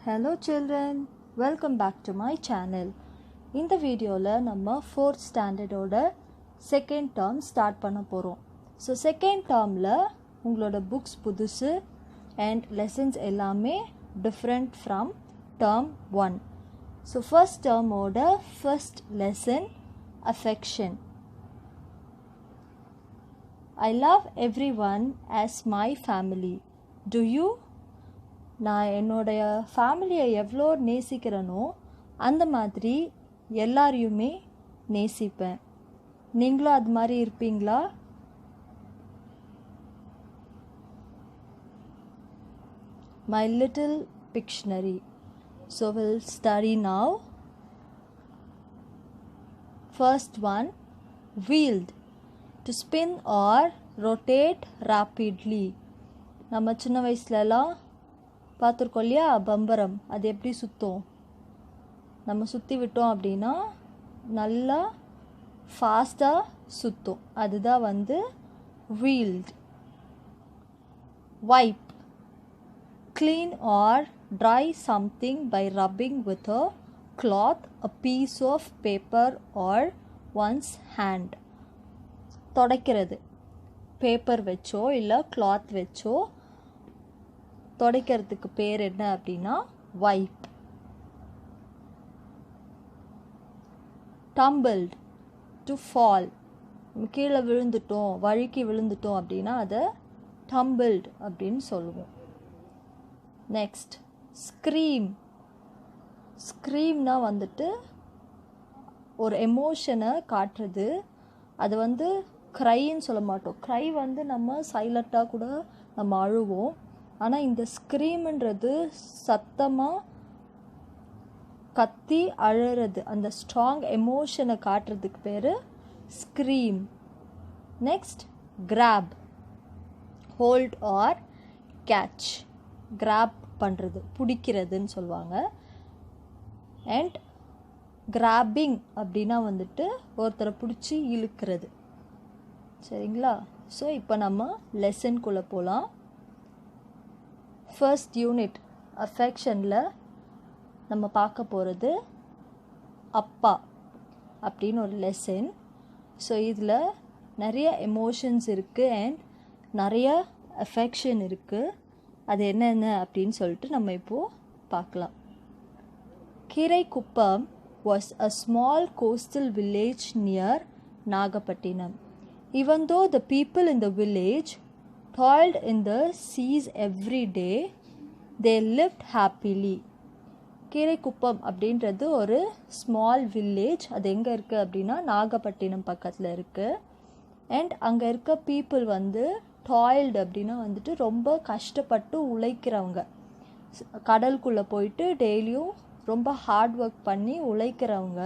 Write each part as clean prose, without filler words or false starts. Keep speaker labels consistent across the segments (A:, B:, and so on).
A: Hello children, welcome back to my channel. In the video la நம்ம 4th standard ஓட second term start பண்ண போறோம். So second term ல உங்களோட books புதுசு and lessons எல்லாமே different from term 1. So first term ஓட first lesson affection. I love everyone as my family. Do you? நான் என்னோடைய ஃபேமிலியை எவ்வளோ நேசிக்கிறேனோ அந்த மாதிரி எல்லாரையுமே நேசிப்பேன். நீங்களும் அது மாதிரி இருப்பீங்களா? My little Pictionary. So we'll study now. First one, wheeled. To spin or rotate rapidly. நம்ம சின்ன வயசுலலாம் பார்த்துருக்கோம் இல்லையா, பம்பரம். அது எப்படி சுற்றும், நம்ம சுற்றி விட்டோம் அப்படின்னா நல்லா ஃபாஸ்ட்டாக சுற்றும். அதுதான் வந்து வீல்ட். Wipe. Clean or dry something by rubbing with a cloth, a piece of paper or one's hand. துடைக்கிறது, பேப்பர் வச்சோ இல்லை கிளாத் வச்சோ துடைக்கிறதுக்கு பேர் என்ன அப்படின்னா வைப். டம்பிள்ட். To fall. கீழே விழுந்துட்டோம், வழுக்கி விழுந்துட்டோம் அப்படின்னா அதை டம்பிள்ட் அப்படின்னு சொல்லுவோம். Next, scream. ஸ்க்ரீம்னா வந்துட்டு ஒரு எமோஷனை காட்டுறது. அது வந்து க்ரைன்னு சொல்ல மாட்டோம். க்ரை வந்து நம்ம சைலண்ட்டாக கூட நம்ம அழுவோம். ஆனால் இந்த ஸ்க்ரீம்ன்றது சத்தமாக கத்தி அழறது, அந்த ஸ்ட்ராங் எமோஷனை காட்டுறதுக்கு பேர் scream. Next, grab. Hold or catch. Grab பண்ணுறது, பிடிக்கிறதுன்னு சொல்லுவாங்க. அண்ட் கிராப்பிங் அப்படின்னா வந்துட்டு ஒருத்தரை பிடிச்சி இழுக்கிறது. சரிங்களா? ஸோ இப்போ நம்ம லெசன்குள்ளே போகலாம். ஃபர்ஸ்ட் யூனிட் அஃபெக்ஷனில் நம்ம பார்க்க போகிறது அப்பா அப்படின்னு ஒரு லெசன். ஸோ இதில் நிறைய எமோஷன்ஸ் இருக்குது அண்ட் நிறைய அஃபெக்ஷன் இருக்குது. அது என்னென்ன அப்படின்னு சொல்லிட்டு நம்ம இப்போது பார்க்கலாம். Keeraikuppam was a small coastal village near Nagapattinam. Even though the people in the village toiled in the seas every day, they lived happily. Keeraikuppam அப்படின்றது ஒரு ஸ்மால் வில்லேஜ். அது எங்கே இருக்குது அப்படின்னா நாகப்பட்டினம் பக்கத்தில் இருக்குது. அண்ட் அங்கே இருக்க பீப்புள் வந்து டாய்ல்டு அப்படின்னா வந்துட்டு ரொம்ப கஷ்டப்பட்டு உழைக்கிறவங்க. கடலுக்குள்ளே போயிட்டு டெய்லியும் ரொம்ப ஹார்ட் ஒர்க் பண்ணி உழைக்கிறவங்க.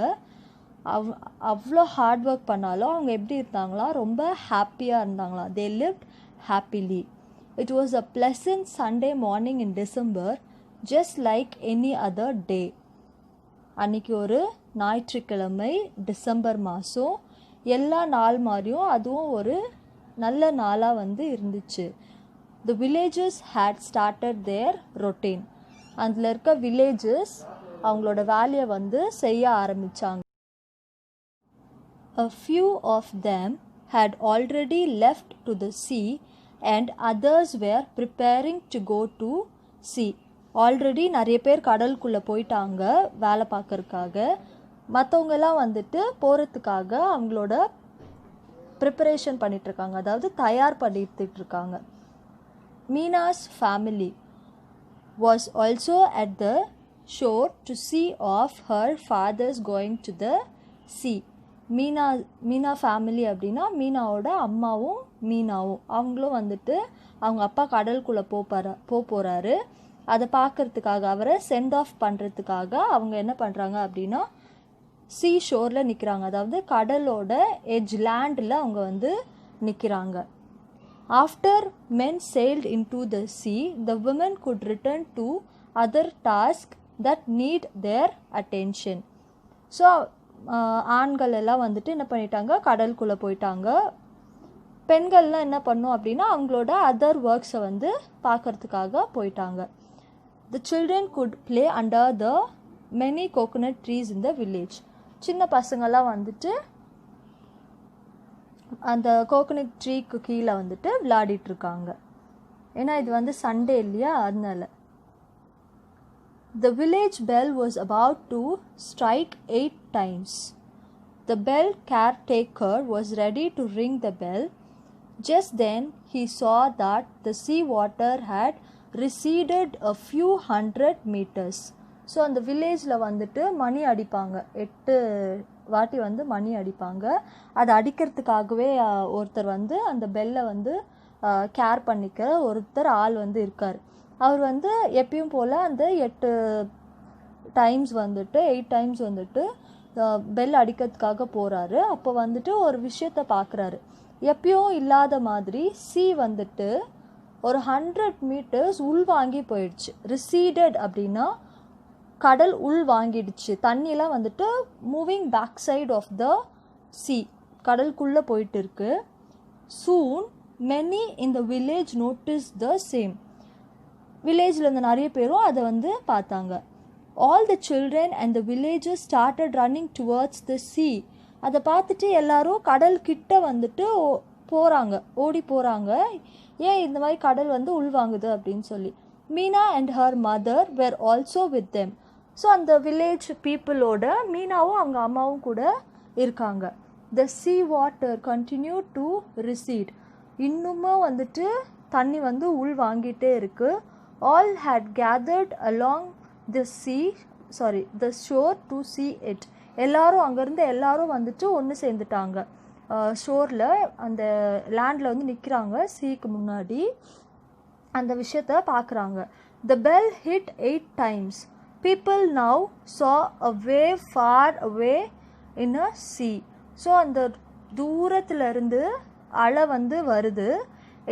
A: அவ்வளோ ஹார்ட் ஒர்க் பண்ணாலும் அவங்க எப்படி இருந்தாங்களா, ரொம்ப ஹாப்பியாக இருந்தாங்களா. தே lived happily. It was a pleasant Sunday morning in December, just like any other day. அன்றைக்கி ஒரு ஞாயிற்றுக்கிழமை, டிசம்பர் மாதம். எல்லா நாள் மாதிரியும் அதுவும் ஒரு நல்ல நாளாக வந்து இருந்துச்சு. The villagers had started their routine. அதில் இருக்க வில்லேஜஸ் அவங்களோட வேலையை வந்து செய்ய ஆரம்பித்தாங்க. A few of them had already left to the sea and others were preparing to go to sea. Already நிறைய பேர் கடலுக்குள்ளே போயிட்டாங்க வேலை பார்க்கறதுக்காக. மற்றவங்கெல்லாம் வந்துட்டு போகிறதுக்காக அவங்களோட ப்ரிப்பரேஷன் பண்ணிகிட்ருக்காங்க, அதாவது தயார் பண்ணிட்டுருக்காங்க. Meena's family was also at the shore to see of her fathers going to the sea. Meena family அப்படின்னா மீனாவோட அம்மாவும் மீனாவும், அவங்களும் வந்துட்டு அவங்க அப்பா கடலுக்குள்ளே போகிறாரு. அதை பார்க்குறதுக்காக, அவரை சென்ட் ஆஃப் பண்ணுறதுக்காக அவங்க என்ன பண்ணுறாங்க அப்படின்னா சீ ஷோரில் நிற்கிறாங்க. அதாவது கடலோட எட்ஜ் லேண்டில் அவங்க வந்து நிற்கிறாங்க. After men sailed into the sea, the women could return to other tasks that need their attention. So ஆண்கள் எல்லாம் வந்துட்டு என்ன பண்ணிட்டாங்க, கடலுக்குள்ளே போயிட்டாங்க. பெண்கள்லாம் என்ன பண்ணோம் அப்படின்னா அவங்களோட அதர் ஒர்க்ஸை வந்து பார்க்குறதுக்காக போயிட்டாங்க. The children could play under the many coconut trees in the village. சின்ன பசங்கள்லாம் வந்துட்டு அந்த கோகனட் ட்ரீக்கு கீழே வந்துட்டு விளையாடிட்டு இருக்காங்க. ஏன்னா இது வந்து சண்டே இல்லையா, அதனால. The village bell was about to strike 8 times. The bell caretaker was ready to ring the bell. Just then he saw that the sea water had receded a few hundred meters. So அந்த வில்லேஜில் வந்துட்டு மணி அடிப்பாங்க, 8 வாட்டி வந்து மணி அடிப்பாங்க. அதை அடிக்கிறதுக்காகவே ஒருத்தர் வந்து அந்த பெல்லை வந்து கேர் பண்ணிக்க ஒருத்தர் ஆள் வந்து இருக்கார். அவர் வந்து எப்பயும் போல் அந்த 8 டைம்ஸ் வந்துட்டு பெல் அடிக்கிறதுக்காக போகிறாரு. அப்போ வந்துட்டு ஒரு விஷயத்தை பார்க்குறாரு. எப்பயும் இல்லாத மாதிரி சி வந்துட்டு ஒரு 100 மீட்டர்ஸ் உள்வாங்கி போயிடுச்சு. ரிசீடட் அப்படின்னா கடல் உள் வாங்கிடுச்சு. தண்ணியெலாம் வந்துட்டு moving back side of the sea, கடலுக்குள்ளே போயிட்டு இருக்கு. Soon many in the village notice the same. வில்லேஜில் இருந்த நிறைய பேரும் அதை வந்து பார்த்தாங்க. All the children and the villages started running towards the sea. அதை பார்த்துட்டு எல்லாரும் கடல் கிட்ட வந்துட்டு ஓடி போகிறாங்க. ஏன் இந்த மாதிரி கடல் வந்து உள்வாங்குது அப்படின்னு சொல்லி. Meena and her mother were also with them. So அந்த வில்லேஜ் பீப்புளோட மீனாவும் அவங்க அம்மாவும் கூட இருக்காங்க. The sea water continue to recede. இன்னுமும் வந்துட்டு தண்ணி வந்து உள் வாங்கிட்டே இருக்கு. All had gathered along the shore to see it. எல்லாரும் அங்கேருந்து எல்லாரும் வந்துட்டு ஒன்று சேர்ந்துட்டாங்க. ஷோரில் அந்த லேண்டில் வந்து நிற்கிறாங்க, சீக்கு முன்னாடி அந்த விஷயத்தை பார்க்குறாங்க. த bell hit 8 times. People now saw a wave far away in a sea. So அந்த தூரத்தில் இருந்து அலை வந்து வருது.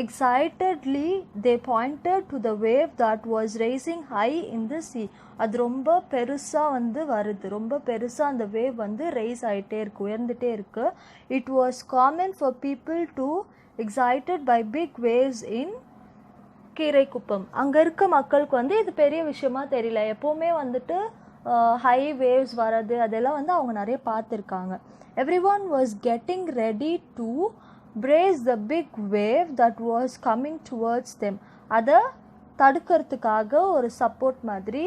A: Excitedly they pointed to the wave that was rising high in the sea. அது ரொம்ப பெருசாக வந்து வருது, ரொம்ப பெருசாக அந்த வேவ் வந்து ரைஸ் ஆகிட்டே இருக்கு, உயர்ந்துகிட்டே இருக்கு. It was common for people to excited by big waves in Keeraikuppam. அங்கே இருக்க மக்களுக்கு வந்து இது பெரிய விஷயமா தெரியல. எப்போவுமே வந்துட்டு ஹை வேவ்ஸ் வர்றது அதெல்லாம் வந்து அவங்க நிறைய பார்த்துருக்காங்க. Everyone was getting ready to brace the big wave that was coming towards them. அதை தடுக்கிறதுக்காக ஒரு சப்போர்ட் மாதிரி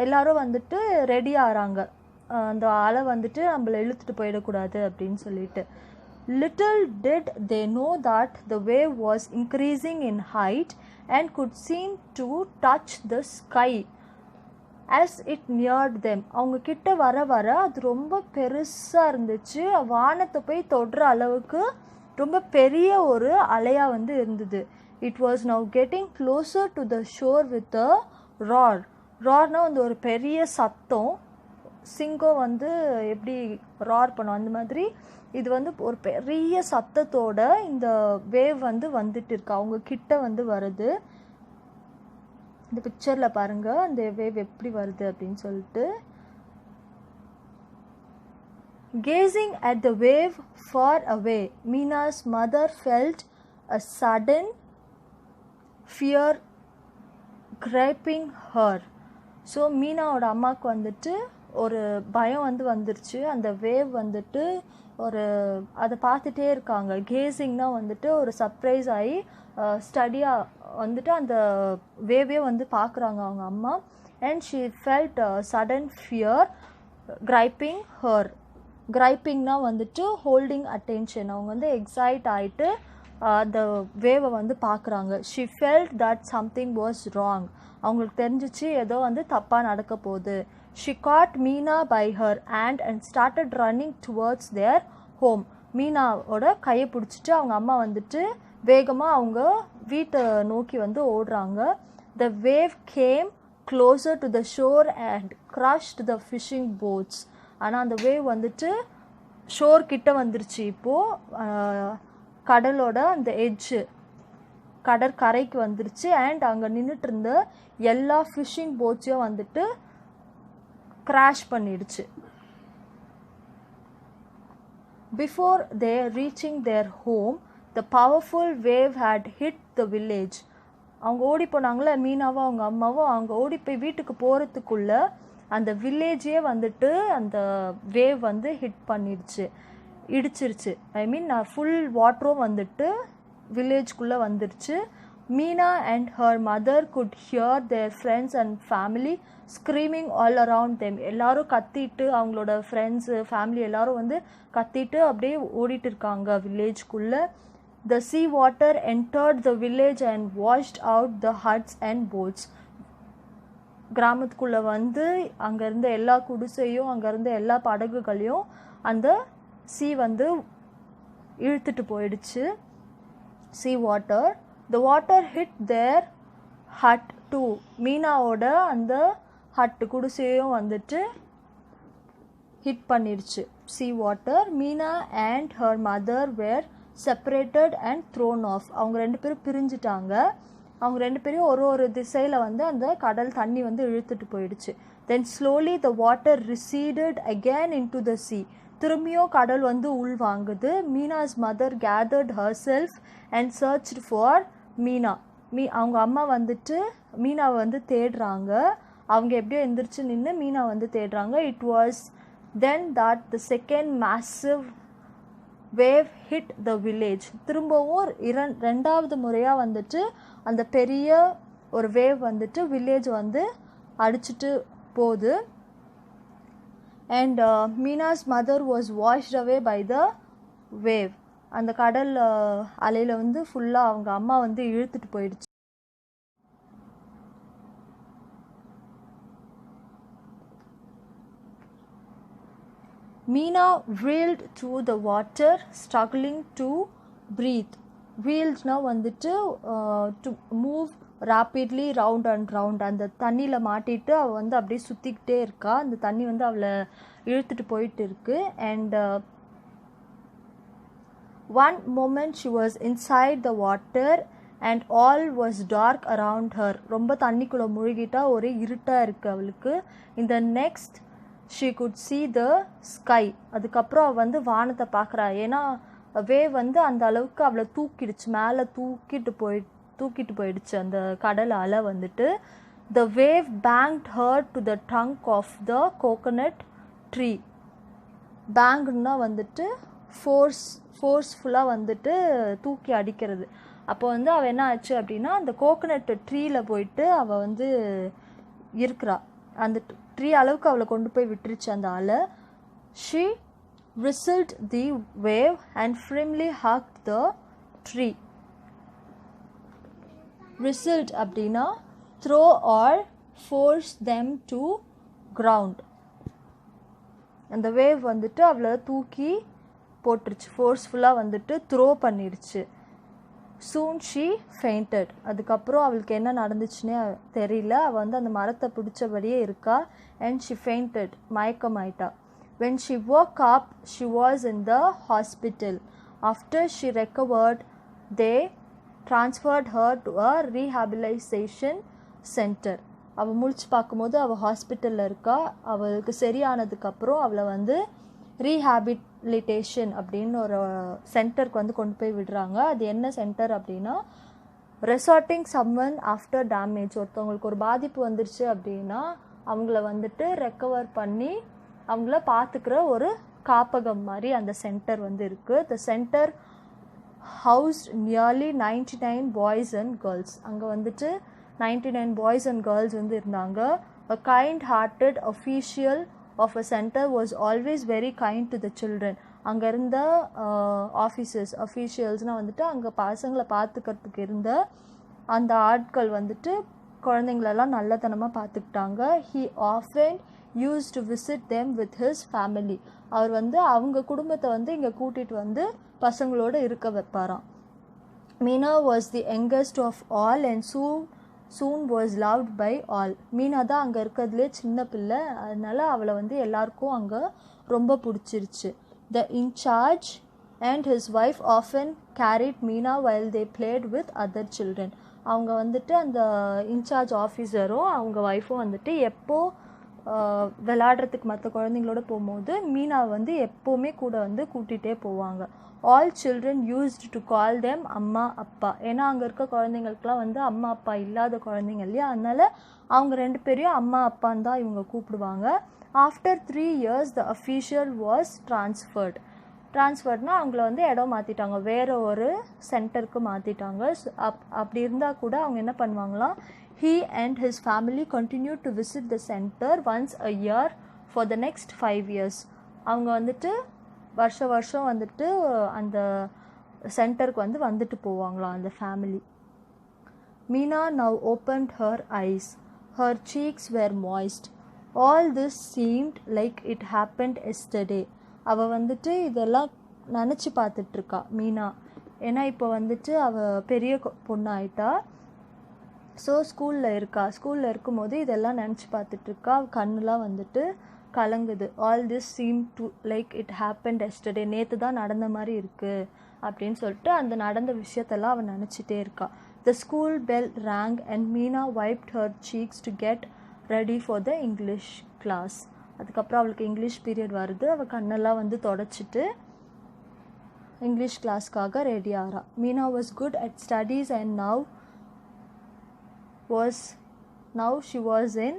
A: எல்லாரும் வந்துட்டு ரெடி ஆகிறாங்க. அந்த அலை வந்துட்டு நம்மளை இழுத்துட்டு போயிடக்கூடாது அப்படின்னு சொல்லிட்டு. Little did they know that the wave was increasing in height and could seem to touch the sky as it neared them. அவங்க கிட்ட வர அது ரொம்ப பெருசாக இருந்துச்சு. வானத்தை போய் தொடுற அளவுக்கு ரொம்ப பெரிய ஒரு அலையாக வந்து இருந்தது. It was now getting closer to the shore with a roar. ரார்னா வந்து ஒரு பெரிய சத்தம். சிங்கம் வந்து எப்படி ரார் பண்ணும் அந்த மாதிரி இது வந்து ஒரு பெரிய சத்தத்தோட இந்த வேவ் வந்து வந்துட்டு இருக்கு, அவங்க கிட்ட வந்து வருது. இந்த பிக்சரில் பாருங்கள் அந்த வேவ் எப்படி வருது அப்படின்னு சொல்லிட்டு. Gazing at the wave far away, Meena's mother felt a sudden fear gripping her. So மீனாவோட அம்மாவுக்கு வந்துட்டு ஒரு பயம் வந்து வந்துருச்சு. அந்த வேவ் வந்துட்டு அதை பார்த்துட்டே இருக்காங்க. கேசிங்னா வந்துட்டு ஒரு சர்ப்ரைஸ் ஆகி ஸ்டடியாக வந்துட்டு அந்த வேவே வந்து பார்க்குறாங்க அவங்க அம்மா. And she felt sudden fear gripping her. கிரைப்பிங்னா வந்துட்டு ஹோல்டிங் அட்டென்ஷன். அவங்க வந்து எக்ஸைட் ஆகிட்டு அந்த வேவை வந்து பார்க்குறாங்க. She felt that something was wrong. அவங்களுக்கு தெரிஞ்சிச்சு ஏதோ வந்து தப்பாக நடக்க போகுது. She caught Meena by her hand and started running towards their home. மீனாவோட கையை பிடிச்சிட்டு அவங்க அம்மா வந்துட்டு வேகமாக அவங்க வீட்டை நோக்கி வந்து ஓடுறாங்க. The wave came closer to the shore and crushed the fishing boats. ஆனால் அந்த வேவ் வந்துட்டு ஷோர் கிட்ட வந்துருச்சு. இப்போது கடலோட அந்த எட்ஜு கடற்கரைக்கு வந்துருச்சு. அண்ட் அங்கே நின்றுட்டு இருந்த எல்லா ஃபிஷிங் போட்ஸையும் வந்துட்டு கிராஷ் பண்ணிடுச்சு. Before they reaching their home, the powerful wave had hit the village. அவங்க ஓடி போனாங்களே மீனாவும் அவங்க அம்மாவும், அவங்க ஓடி போய் வீட்டுக்கு போகிறதுக்குள்ளே அந்த வில்லேஜே வந்துட்டு அந்த வேவ் வந்து ஹிட் பண்ணிடுச்சு, இடிச்சிருச்சு. ஐ மீன் ஃபுல் வாட்டரும் வந்துட்டு வில்லேஜ்குள்ளே வந்துருச்சு. Meena and her mother good here there friends and family screaming all around them. எல்லாரும் கத்திட்டு, அவங்களோட ஃப்ரெண்ட்ஸு ஃபேமிலி எல்லாரும் வந்து கத்திட்டு அப்படியே ஓடிட்டு இருக்காங்க வில்லேஜ்குள்ளே. The sea water entered the village and washed out the huts and boats. கிராமத்துக்குள்ளே வந்து அங்கேருந்து எல்லா குடிசையும் அங்கேருந்து எல்லா படகுகளையும் அந்த சீ வந்து இழுத்துட்டு போயிடுச்சு. sea water. The water hit their hut too. மீனாவோட அந்த ஹட் குடிசையும் வந்துட்டு ஹிட் பண்ணிடுச்சு sea water. Meena and her mother were separated and thrown off. அவங்க 2 பேரும் பிரிஞ்சிட்டாங்க. அவங்க 2 பேரையும் ஒரு திசையில் வந்து அந்த கடல் தண்ணி வந்து இழுத்துட்டு போயிடுச்சு. Then slowly the water receded again into the sea. திரும்பியும் கடல் வந்து உள் வாங்குது. Meena's mother gathered herself and searched for Meena. அவங்க அம்மா வந்துட்டு மீனாவை வந்து தேடுறாங்க. அவங்க எப்படியோ எந்திரிச்சு நின்று மீனா வந்து தேடுறாங்க. It was then that the second massive wave hit the village. திரும்பவும் 2வது முறையாக வந்துட்டு அந்த பெரிய ஒரு வேவ் வந்துட்டு வில்லேஜ் வந்து அடிச்சுட்டு போகுது. And Meena's mother was washed away by the wave. அந்த கடல் அலையில் வந்து ஃபுல்லாக அவங்க அம்மா வந்து இழுத்துட்டு போயிடுச்சு. Meena reeled through the water, struggling to breathe. Reeled-na வந்துட்டு to move rapidly round and round. அந்த தண்ணியில் மாட்டிட்டு அவள் வந்து அப்படியே சுற்றிக்கிட்டே இருக்கா. அந்த தண்ணி வந்து அவளை இழுத்துட்டு போயிட்டு இருக்கு. And one moment she was inside the water and all was dark around her. ரொம்ப தண்ணிக்குள்ளே முழுகிட்டா, ஒரே இருட்டாக இருக்குது அவளுக்கு. In the next she could see the sky. அதுக்கப்புறம் அவள் வந்து வானத்தை பார்க்குறா. ஏன்னா வேவ் வந்து அந்த அளவுக்கு அவளை தூக்கிடுச்சு, மேலே தூக்கிட்டு போயிடுச்சு அந்த கடல் அலை வந்துட்டு. The wave banged her to the trunk of the coconut tree. பேங்க்னா வந்துட்டு ஃபோர்ஸ்ஃபுல்லாக வந்துட்டு தூக்கி அடிக்கிறது. அப்போ வந்து அவள் என்ன ஆச்சு அப்படின்னா, அந்த கோகனட் ட்ரீயில் போயிட்டு அவள் வந்து இருக்கிறா. அந்த ட்ரீ அளவுக்கு அவளை கொண்டு போய் விட்டுருச்சு அந்த அலை. She whistled the wave and firmly hugged the tree. Whistled அப்படின்னா throw or force them to ground. அந்த வேவ் வந்துட்டு அவளை தூக்கி போட்டுருச்சு, ஃபோர்ஸ்ஃபுல்லாக வந்துட்டு த்ரோ பண்ணிடுச்சு. Soon she fainted. அதுக்கப்புறம் அவளுக்கு என்ன நடந்துச்சுன்னே தெரியல. அவள் வந்து அந்த மரத்தை பிடிச்சபடியே இருக்கா. And she fainted. மயக்கமாயிட்டா. When she woke up, she was in the hospital. After she recovered, they transferred her to a rehabilitation center. அவள் முழிச்சு பார்க்கும்போது அவள் ஹாஸ்பிட்டலில் இருக்கா. அவளுக்கு சரியானதுக்கப்புறம் அவளை வந்து ரீஹேபிலிட்டேஷன் அப்படின்னு ஒரு சென்டருக்கு வந்து கொண்டு போய் விடுறாங்க. அது என்ன சென்டர் அப்படின்னா, ரெசார்ட்டிங் சம்மன் ஆஃப்டர் டேமேஜ். ஒருத்தவங்களுக்கு ஒரு பாதிப்பு வந்துருச்சு அப்படின்னா அவங்கள வந்துட்டு ரெக்கவர் பண்ணி அவங்கள பார்த்துக்கிற ஒரு காப்பகம் மாதிரி அந்த சென்டர் வந்து இருக்குது. The center housed nearly 99 boys and girls. அங்கே வந்துட்டு 99 பாய்ஸ் அண்ட் கேர்ள்ஸ் வந்து இருந்தாங்க. A kind-hearted official of a center was always very kind to the children. அங்கே இருந்த அஃபீஷியல்ஸ்னால் வந்துட்டு அங்கே பசங்களை பார்த்துக்கிறதுக்கு இருந்த அந்த ஆட்கள் வந்துட்டு குழந்தைங்களெல்லாம் நல்லத்தனமாக பார்த்துக்கிட்டாங்க. He often used to visit them with his family. அவர் வந்து அவங்க குடும்பத்தை வந்து இங்கே கூட்டிகிட்டு வந்து பசங்களோடு இருக்க வைப்பாராம். Meena was the youngest of all and soon was loved by all. Meena தான் அங்கே இருக்கிறதுலே சின்ன பிள்ளை, அதனால அவளை வந்து எல்லாருக்கும் அங்கே ரொம்ப பிடிச்சிருச்சு. The in-charge and his wife often carried Meena while they played with other children. அவங்க வந்துட்டு அந்த இன்சார்ஜ் ஆஃபீஸரும் அவங்க ஒய்ஃபும் வந்துட்டு எப்போ விளையாடுறதுக்கு மற்ற குழந்தைங்களோட போகும்போது மீனா வந்து எப்போவுமே கூட வந்து கூட்டிகிட்டே போவாங்க. All children used to call them அம்மா அப்பா. ஏன்னா அங்கே இருக்க குழந்தைங்களுக்குலாம் வந்து அம்மா அப்பா இல்லாத குழந்தைங்க இல்லையா, அதனால் அவங்க 2 பேரையும் அம்மா அப்பான்னு தான் இவங்க கூப்பிடுவாங்க. After 3 years the official was ட்ரான்ஸ்ஃபர்ட்னா அவங்கள வந்து இடம் மாற்றிட்டாங்க, வேறு ஒரு சென்டருக்கு மாற்றிட்டாங்க. அப்படி இருந்தால் கூட அவங்க என்ன பண்ணுவாங்களாம், he and his family continued to visit the center once a year for the next 5 years. அவங்க வந்துட்டு வருஷம் வந்துட்டு அந்த சென்டருக்கு வந்துட்டு போவாங்களாம் அந்த family. Meena now opened her eyes. Her cheeks were moist. All this seemed like it happened yesterday. அவள் வந்துட்டு இதெல்லாம் நினச்சி பார்த்துட்ருக்கா மீனா. ஏன்னா இப்போ வந்துட்டு அவள் பெரிய பொண்ணு ஆயிட்டா. ஸோ ஸ்கூலில் இருக்கும்போது இதெல்லாம் நினச்சி பார்த்துட்ருக்கா. கண்ணுலாம் வந்துட்டு கலங்குது. All this seem to like it happened yesterday, நேற்று தான் நடந்த மாதிரி இருக்குது அப்படின்னு சொல்லிட்டு அந்த நடந்த விஷயத்தெல்லாம் அவன் நினச்சிட்டே இருக்கா. The school bell rang and Meena wiped her cheeks to get ready for the English class. அதுக்கப்புறம் அவளுக்கு இங்கிலீஷ் பீரியட் வருது. அவள் கண்ணெல்லாம் தொடச்சிட்டு இங்கிலீஷ் கிளாஸ்க்காக ரெடி ஆகிறா. Meena was good at studies and now she was in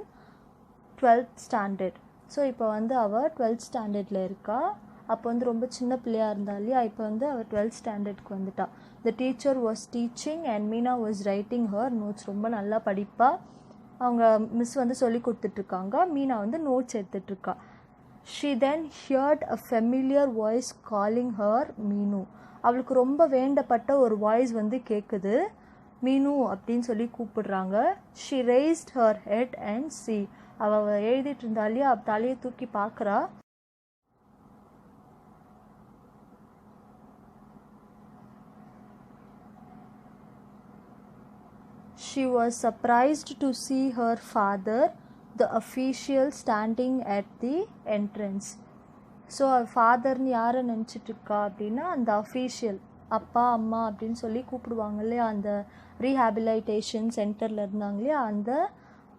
A: 12th standard. So இப்போ அவள் 12th ஸ்டாண்டர்டில் இருக்கா. அப்போ ரொம்ப சின்ன பிள்ளையாக இருந்தா இல்லையா, இப்போ அவள் 12th ஸ்டாண்டர்டுக்கு வந்துட்டா. The teacher was teaching and Meena was writing her notes. ரொம்ப நல்லா படிப்பா. அவங்க மிஸ் சொல்லி கொடுத்துட்ருக்காங்க. மீனா நோட்ஸ் எடுத்துகிட்ருக்கா. She then heard a familiar voice calling her Meenu. அவளுக்கு ரொம்ப வேண்டப்பட்ட ஒரு வாய்ஸ் கேட்குது. மீனு அப்படின்னு சொல்லி கூப்பிடுறாங்க. She raised her head and see. அவள் எழுதிட்டு இருந்தாலே தலையை தூக்கி பார்க்குறா. She was surprised to see her father, the official, standing at the entrance. So ஃபாதர்னு யாரை நினச்சிட்ருக்கா அப்படின்னா அந்த அஃபீஷியல், அப்பா அம்மா அப்படின்னு சொல்லி கூப்பிடுவாங்க இல்லையா, அந்த ரீஹேபிலைட்டேஷன் சென்டரில் இருந்தாங்க இல்லையா, அந்த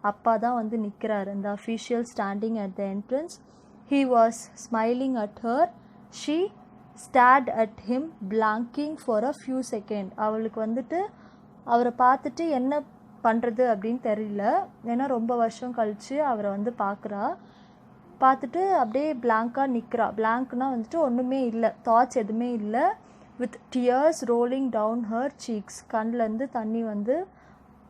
A: அப்பா தான் நிற்கிறாரு, அந்த official standing at the entrance. He was smiling at her. She stared at him blanking for a few second. அவளுக்கு அவரை பார்த்துட்டு என்ன பண்ணுறது அப்படின்னு தெரியல. ஏன்னா ரொம்ப வருஷம் கழித்து அவரை பார்க்குறா. பார்த்துட்டு அப்படியே பிளாங்காக நிற்கிறா. பிளாங்க்னா ஒன்றுமே இல்லை, தாட்ஸ் எதுவுமே இல்லை. With tears rolling down her cheeks. கண்ணிலேருந்து தண்ணி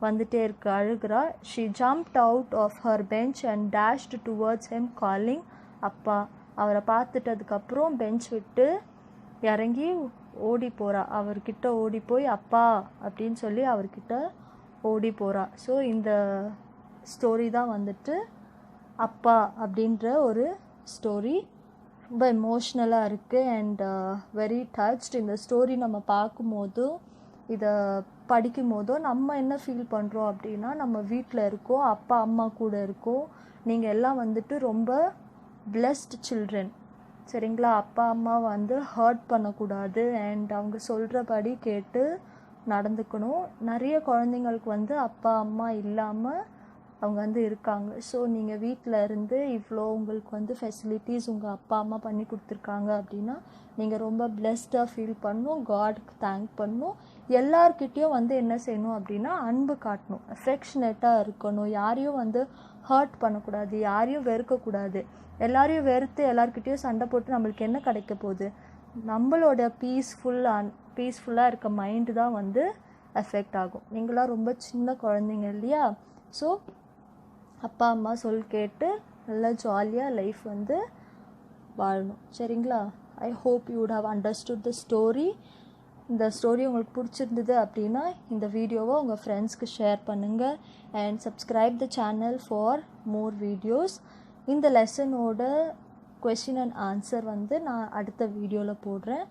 A: வந்துட்டே இருக்கு, அழுகிறா. She jumped out of her bench and dashed towards him calling அப்பா. அவரை பார்த்துட்டதுக்கப்புறம் பெஞ்ச் விட்டு இறங்கி ஓடி போகிறா. அவர்கிட்ட ஓடி போய் அப்பா அப்படின்னு சொல்லி அவர்கிட்ட ஓடி போகிறா. ஸோ இந்த ஸ்டோரி தான் அப்பா அப்படின்ற ஒரு ஸ்டோரி. ரொம்ப எமோஷ்னலாக இருக்குது அண்ட் வெரி டச்ட். இந்த ஸ்டோரி நம்ம பார்க்கும்போதும் இதை படிக்கும் போதும் நம்ம என்ன ஃபீல் பண்ணுறோம் அப்படின்னா, நம்ம வீட்டில் இருக்கோம், அப்பா அம்மா கூட இருக்கோம், நீங்கள் எல்லாம் ரொம்ப பிளெஸ்ட் சில்ட்ரன், சரிங்களா. அப்பா அம்மா ஹர்ட் பண்ணக்கூடாது அண்ட் அவங்க சொல்கிறபடி கேட்டு நடந்துக்கணும். நிறைய குழந்தைங்களுக்கு அப்பா அம்மா இல்லாமல் அவங்க இருக்காங்க. ஸோ நீங்கள் வீட்டில் இருந்து இவ்வளோ உங்களுக்கு ஃபெசிலிட்டிஸ் உங்கள் அப்பா அம்மா பண்ணி கொடுத்துருக்காங்க அப்படின்னா நீங்கள் ரொம்ப பிளெஸ்டாக ஃபீல் பண்ணணும், காட்க்கு தேங்க் பண்ணணும். எல்லார்கிட்டேயும் என்ன செய்யணும் அப்படின்னா அன்பு காட்டணும், அஃபெக்ஷனேட்டாக இருக்கணும். யாரையும் ஹர்ட் பண்ணக்கூடாது, யாரையும் வெறுக்கக்கூடாது. எல்லாரையும் வெறுத்து எல்லார்கிட்டேயும் சண்டை போட்டு நம்மளுக்கு என்ன கிடைக்க போகுது? நம்மளோட பீஸ்ஃபுல்லாக இருக்க மைண்டு தான் எஃபெக்ட் ஆகும். நீங்களாம் ரொம்ப சின்ன குழந்தைங்க இல்லையா? ஸோ அப்பா அம்மா சொல் கேட்டு நல்லா ஜாலியாக லைஃப் வாழணும், சரிங்களா. I hope you would have understood the story. இந்த ஸ்டோரி உங்களுக்கு பிடிச்சிருந்தது அப்படின்னா இந்த வீடியோவை உங்கள் ஃப்ரெண்ட்ஸ்க்கு ஷேர் பண்ணுங்கள் and subscribe the channel for more videos. இந்த லெசனோட கொஷின் அண்ட் ஆன்சர் நான் அடுத்த வீடியோவில் போடுறேன்.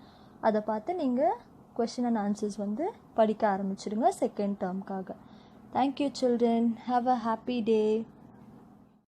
A: அதை பார்த்து நீங்கள் கொஷின் அண்ட் ஆன்சர்ஸ் படிக்க ஆரம்பிச்சிடுங்க second டேர்முக்காக. Thank you children. Have a happy day.